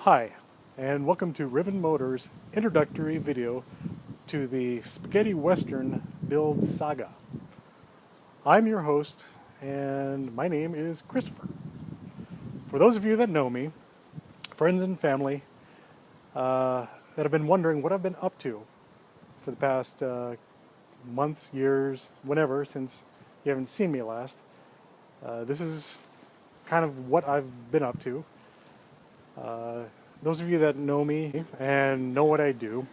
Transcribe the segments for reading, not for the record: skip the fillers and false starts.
Hi, and welcome to Riven Motors' introductory video to the Spaghetti Western build saga. I'm your host, and my name is Christopher. For those of you that know me, friends and family, that have been wondering what I've been up to for the past months, years, whenever, since you haven't seen me last, this is kind of what I've been up to. Those of you that know me and know what I do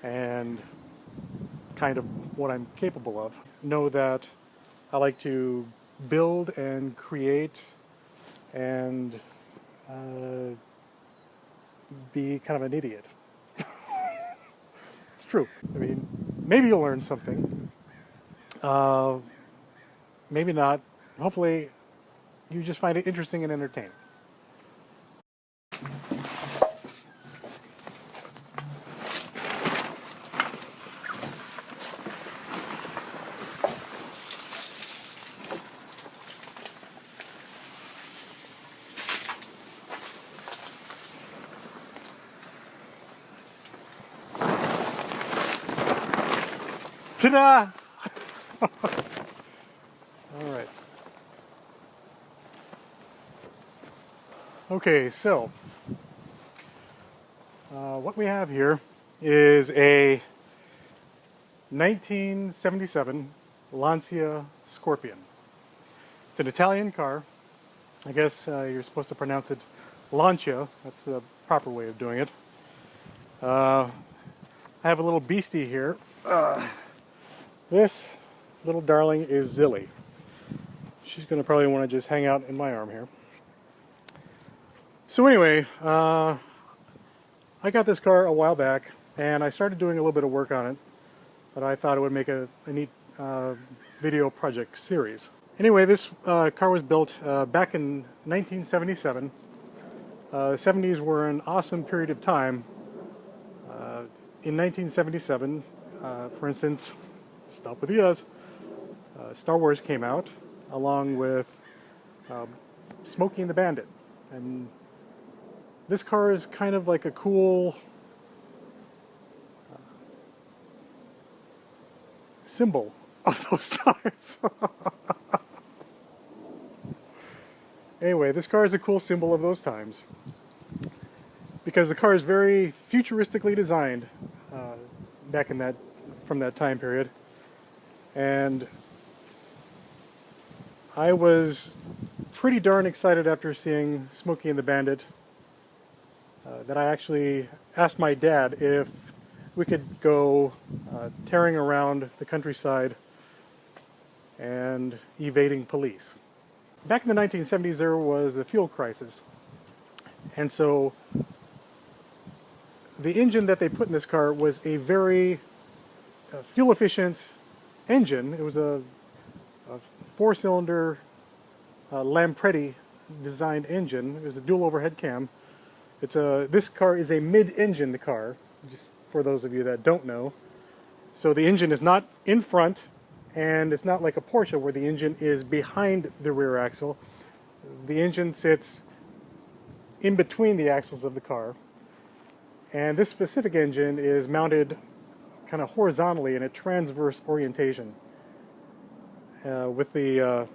and kind of what I'm capable of know that I like to build and create and be kind of an idiot. It's true. I mean, maybe you'll learn something. Maybe not. Hopefully, you just find it interesting and entertaining. Ta-da! All right. Okay, so what we have here is a 1977 Lancia Scorpion. It's an Italian car. I guess you're supposed to pronounce it Lancia. That's the proper way of doing it. I have a little beastie here. This little darling is Zilly. She's going to probably want to just hang out in my arm here. So anyway, I got this car a while back, and I started doing a little bit of work on it, but I thought it would make a neat video project series. Anyway, this car was built back in 1977. The 70s were an awesome period of time. In 1977, for instance, stop with the U's, Star Wars came out, along with Smokey and the Bandit. And this car is kind of like a cool symbol of those times. Anyway, this car is a cool symbol of those times because the car is very futuristically designed back in from that time period. And I was pretty darn excited after seeing Smokey and the Bandit that I actually asked my dad if we could go tearing around the countryside and evading police. Back in the 1970s, there was the fuel crisis. And so the engine that they put in this car was a very fuel-efficient engine. It was a four-cylinder Lampredi designed engine. It was a dual overhead cam. This car is a mid-engine car, just for those of you that don't know. So the engine is not in front, and it's not like a Porsche where the engine is behind the rear axle. The engine sits in between the axles of the car. And this specific engine is mounted kind of horizontally in a transverse orientation with the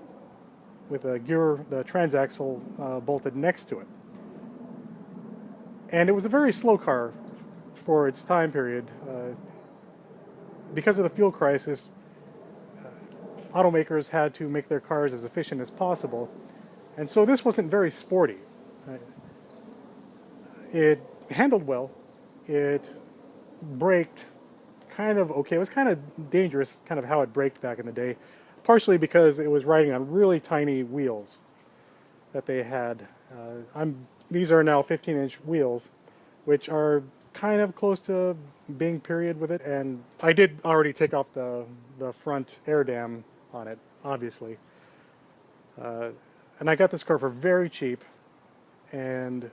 transaxle bolted next to it. And it was a very slow car for its time period. Because of the fuel crisis, automakers had to make their cars as efficient as possible. And so this wasn't very sporty. It handled well. It braked kind of okay. It was kind of dangerous, kind of how it braked back in the day, partially because it was riding on really tiny wheels that they had. These are now 15-inch wheels, which are kind of close to being period with it. And I did already take off the front air dam on it, obviously. And I got this car for very cheap. And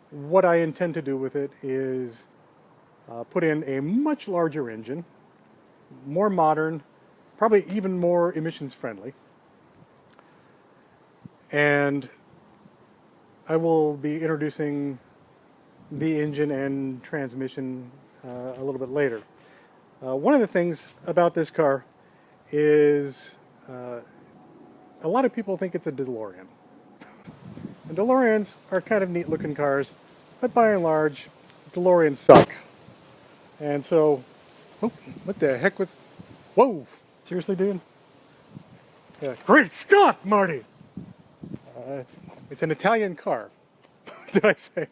what I intend to do with it is put in a much larger engine, more modern, probably even more emissions friendly. And I will be introducing the engine and transmission a little bit later. One of the things about this car is a lot of people think it's a DeLorean. And DeLoreans are kind of neat looking cars, but by and large, DeLoreans suck. And so, oh, what the heck was, whoa, seriously, dude? Yeah. Great Scott, Marty! It's an Italian car, did I say?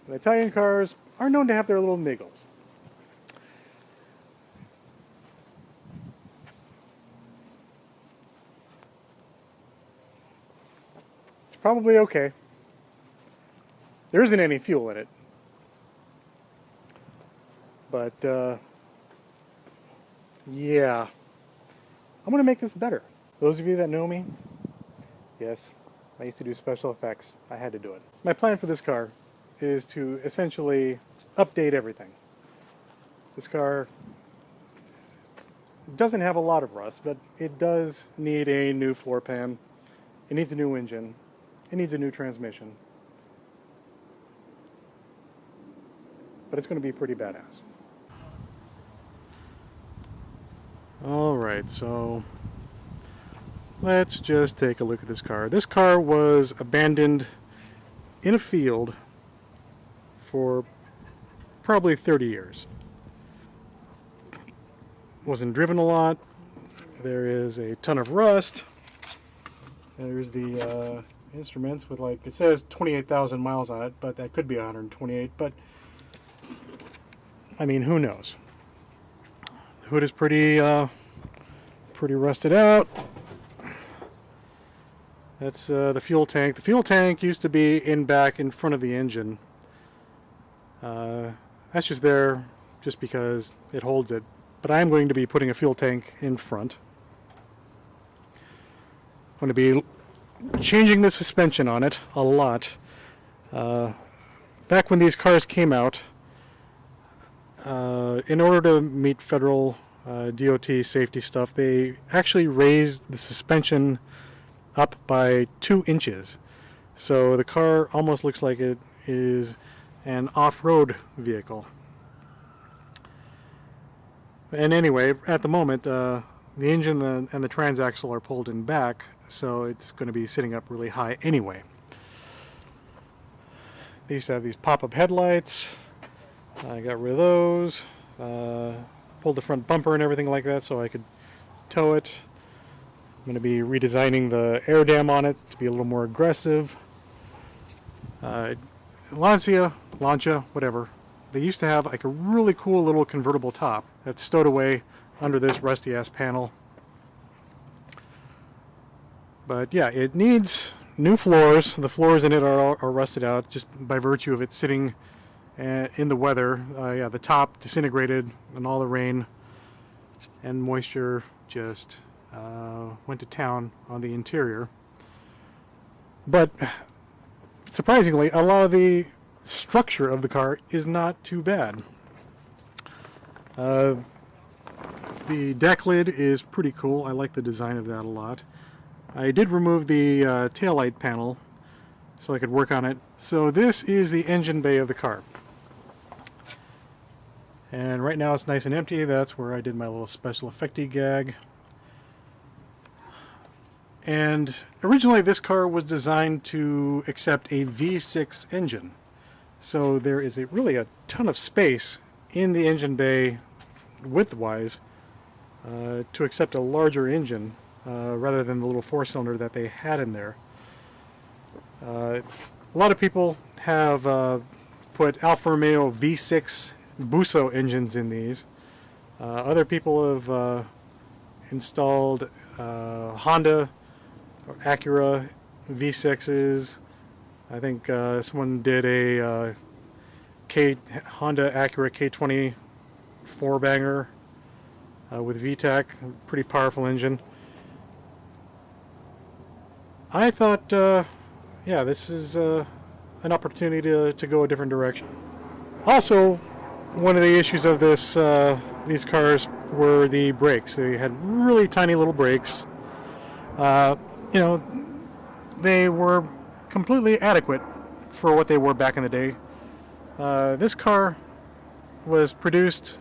And Italian cars are known to have their little niggles. It's probably okay. There isn't any fuel in it. But, yeah. I'm going to make this better. Those of you that know me, yes, I used to do special effects. I had to do it. My plan for this car is to essentially update everything. This car doesn't have a lot of rust, but it does need a new floor pan. It needs a new engine. It needs a new transmission. But it's going to be pretty badass. Alright, so let's just take a look at this car. This car was abandoned in a field for probably 30 years. Wasn't driven a lot. There is a ton of rust. There's the instruments with, like, it says 28,000 miles on it, but that could be 128, but I mean, who knows? The hood is pretty rusted out. That's the fuel tank. The fuel tank used to be back in front of the engine. That's just there just because it holds it. But I'm going to be putting a fuel tank in front. I'm going to be changing the suspension on it a lot. Back when these cars came out, in order to meet federal DOT safety stuff, they actually raised the suspension up by 2 inches. So the car almost looks like it is an off-road vehicle. And anyway, at the moment, the engine and the transaxle are pulled in back, so it's going to be sitting up really high anyway. They used to have these pop-up headlights. I got rid of those. Pulled the front bumper and everything like that so I could tow it. I'm going to be redesigning the air dam on it to be a little more aggressive. Lancia, whatever. They used to have like a really cool little convertible top that's stowed away under this rusty ass panel. But yeah, it needs new floors. The floors in it are rusted out just by virtue of it sitting in the weather. Yeah, the top disintegrated and all the rain and moisture just went to town on the interior. But surprisingly, a lot of the structure of the car is not too bad. The deck lid is pretty cool. I like the design of that a lot. I did remove the taillight panel so I could work on it. So this is the engine bay of the car. And right now it's nice and empty. That's where I did my little special effecty gag. And originally this car was designed to accept a V6 engine. So there is really a ton of space in the engine bay width-wise to accept a larger engine rather than the little 4-cylinder that they had in there. A lot of people have put Alfa Romeo V6 Busso engines in these. Other people have installed Honda or Acura V6s. I think someone did a Honda Acura K20 4-banger with VTEC, pretty powerful engine. I thought, yeah, this is an opportunity to go a different direction. Also, one of the issues of these cars were the brakes. They had really tiny little brakes. You know, they were completely adequate for what they were back in the day. This car was produced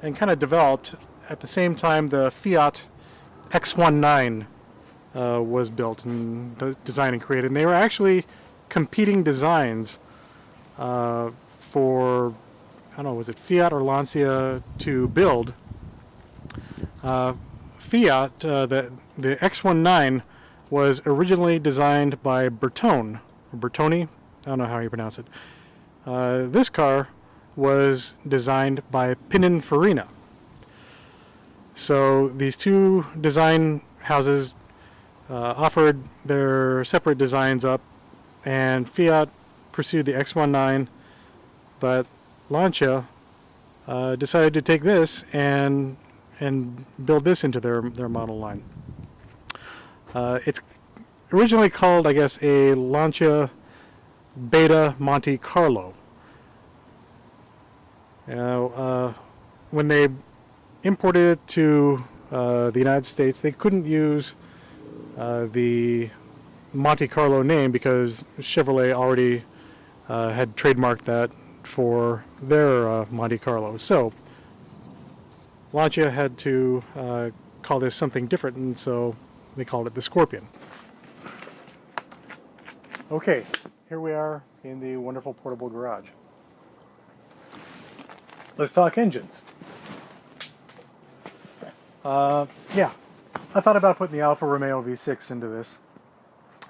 and kind of developed at the same time the Fiat X19 was built and designed and created. And they were actually competing designs for, I don't know, was it Fiat or Lancia to build. Fiat, the X19 was originally designed by Bertone, or Bertoni, I don't know how you pronounce it. This car was designed by Pininfarina. So these two design houses offered their separate designs up, and Fiat pursued the X19, but Lancia decided to take this and build this into their model line. It's originally called, I guess, a Lancia Beta Montecarlo. When they imported it to the United States, they couldn't use the Monte Carlo name because Chevrolet already had trademarked that for their Monte Carlo. So Lancia had to call this something different, and so they called it the Scorpion. Okay, here we are in the wonderful portable garage. Let's talk engines. Yeah, I thought about putting the Alfa Romeo V6 into this.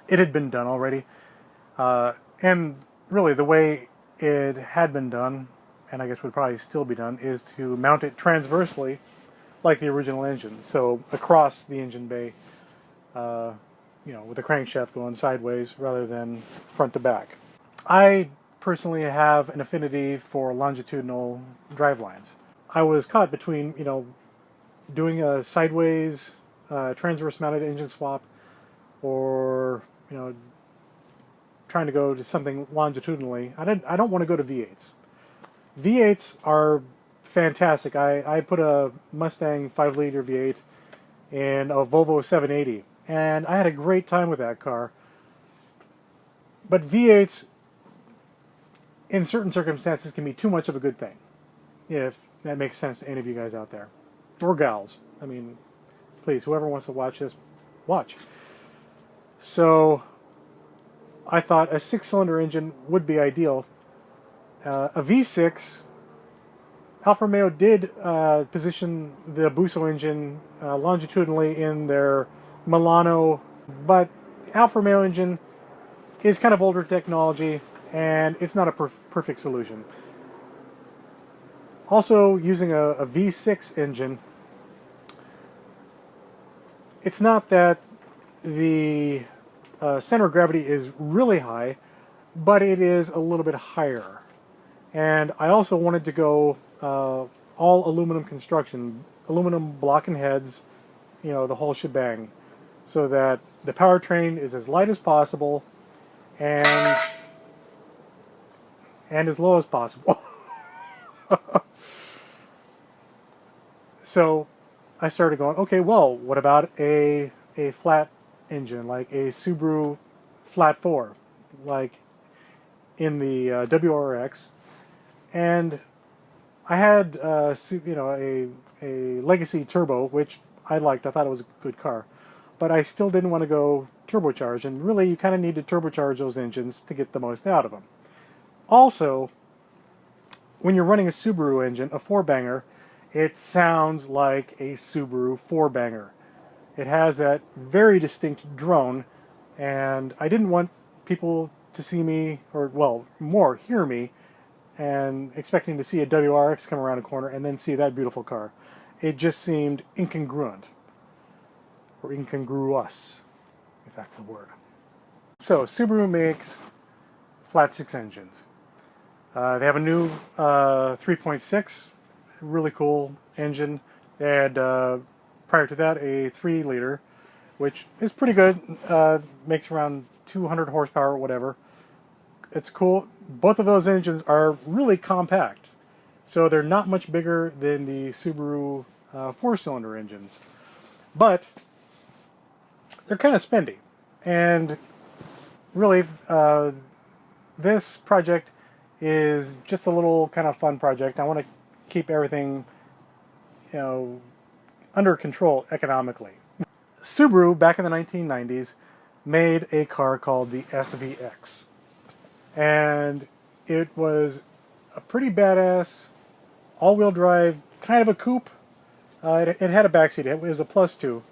It had been done already, and really the way it had been done, and I guess would probably still be done, is to mount it transversely like the original engine, so across the engine bay, you know, with the crankshaft going sideways rather than front to back. I personally have an affinity for longitudinal drivelines. I was caught between, you know, doing a sideways transverse mounted engine swap, or, you know, trying to go to something longitudinally. I don't want to go to V8s. V8s are fantastic. I put a Mustang 5-liter V8 in a Volvo 780, and I had a great time with that car. But V8s, in certain circumstances, can be too much of a good thing, if that makes sense to any of you guys out there. Or gals. I mean, please, whoever wants to watch this, watch. So I thought a 6-cylinder engine would be ideal. A V6, Alfa Romeo did position the Busso engine longitudinally in their Milano, but Alfa Romeo engine is kind of older technology, and it's not a perfect solution. Also, using a V6 engine, it's not that the center of gravity is really high, but it is a little bit higher. And I also wanted to go all aluminum construction, aluminum block and heads, you know, the whole shebang, so that the powertrain is as light as possible and as low as possible. So I started going, okay, well, what about a flat engine, like a Subaru Flat 4, like in the WRX? And I had, you know, a Legacy Turbo, which I liked. I thought it was a good car. But I still didn't want to go turbocharged, and really you kind of need to turbocharge those engines to get the most out of them. Also, when you're running a Subaru engine, a 4-banger, it sounds like a Subaru 4-banger. It has that very distinct drone, and I didn't want people to see me, or, well, more hear me, and expecting to see a WRX come around a corner and then see that beautiful car. It just seemed incongruent, or incongruous, if that's the word. So, Subaru makes flat 6 engines. They have a new 3.6, really cool engine. They had, prior to that, a 3-liter, which is pretty good. Makes around 200 horsepower or whatever. It's cool. Both of those engines are really compact, so they're not much bigger than the Subaru 4-cylinder engines. But they're kind of spendy. And really, this project is just a little kind of fun project. I want to keep everything, you know, under control economically. Subaru, back in the 1990s, made a car called the SVX. And it was a pretty badass, all-wheel drive, kind of a coupe. It had a backseat. It was a +2.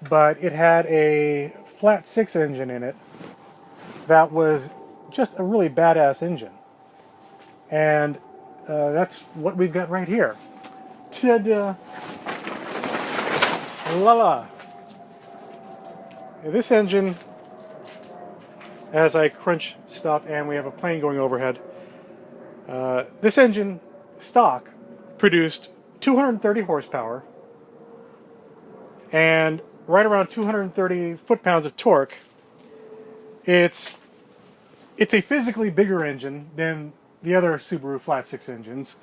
But it had a flat 6 engine in it that was just a really badass engine. And that's what we've got right here. Ta-da! La la! This engine, as I crunch stuff and we have a plane going overhead, this engine, stock, produced 230 horsepower and right around 230 foot-pounds of torque. It's a physically bigger engine than the other Subaru flat 6 engines,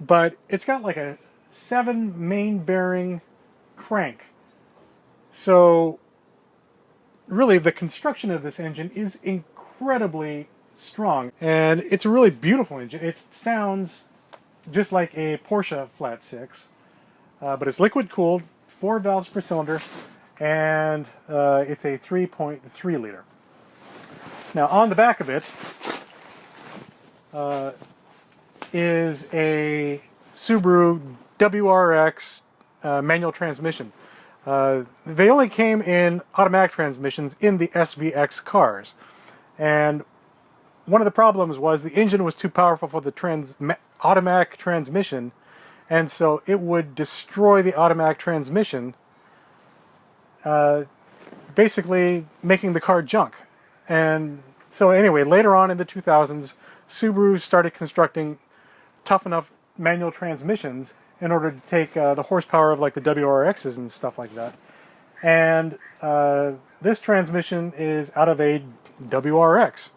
but it's got like a 7 main bearing crank. So really the construction of this engine is incredibly strong, and it's a really beautiful engine. It sounds just like a Porsche flat 6, but it's liquid cooled, 4 valves per cylinder, and it's a 3.3 liter. Now on the back of it is a Subaru WRX manual transmission. They only came in automatic transmissions in the SVX cars, and one of the problems was the engine was too powerful for the automatic transmission, and so it would destroy the automatic transmission, basically making the car junk. And so anyway, later on in the 2000s, Subaru started constructing tough enough manual transmissions in order to take the horsepower of like the WRXs and stuff like that. And this transmission is out of a WRX,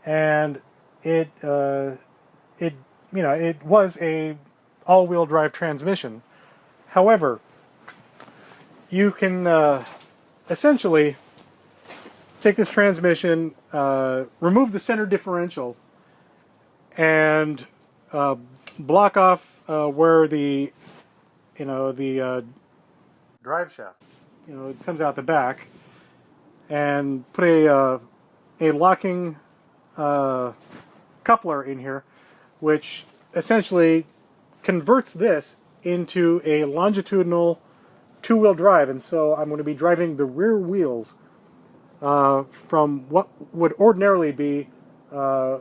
and it was a all-wheel drive transmission. However, you can essentially take this transmission, remove the center differential, and block off where the drive shaft, it comes out the back, and put a locking coupler in here, which essentially converts this into a longitudinal two-wheel drive. And so I'm going to be driving the rear wheels from what would ordinarily be the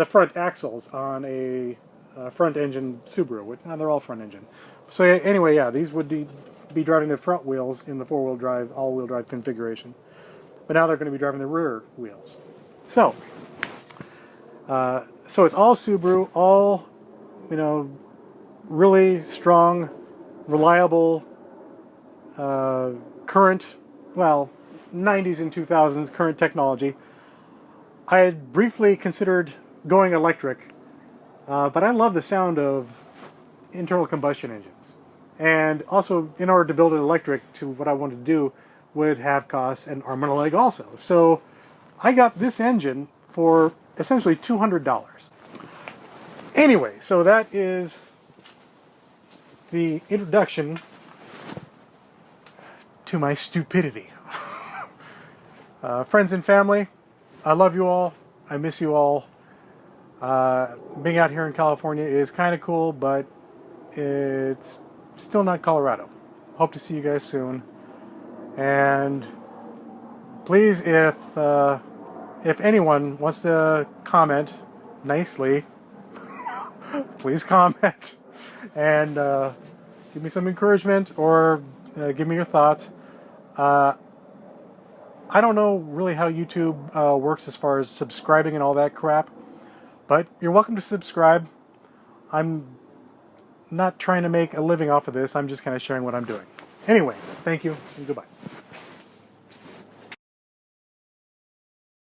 front axles on a front-engine Subaru. They're all front-engine. So anyway, yeah, these would be driving the front wheels in the four-wheel drive, all-wheel drive configuration. But now they're going to be driving the rear wheels. So, so it's all Subaru, all, really strong, reliable, current, well, 90s and 2000s current technology. I had briefly considered going electric, but I love the sound of internal combustion engines. And also, in order to build an electric to what I wanted to do, would have cost an arm and a leg also. So I got this engine for essentially $200. Anyway, so that is the introduction to my stupidity. Friends and family, I love you all. I miss you all. Being out here in California is kind of cool, but it's still not Colorado. Hope to see you guys soon. And please, if anyone wants to comment nicely, please comment and give me some encouragement, or give me your thoughts. I don't know really how YouTube works as far as subscribing and all that crap, but you're welcome to subscribe. I'm not trying to make a living off of this. I'm just kind of sharing what I'm doing. Anyway, thank you and goodbye.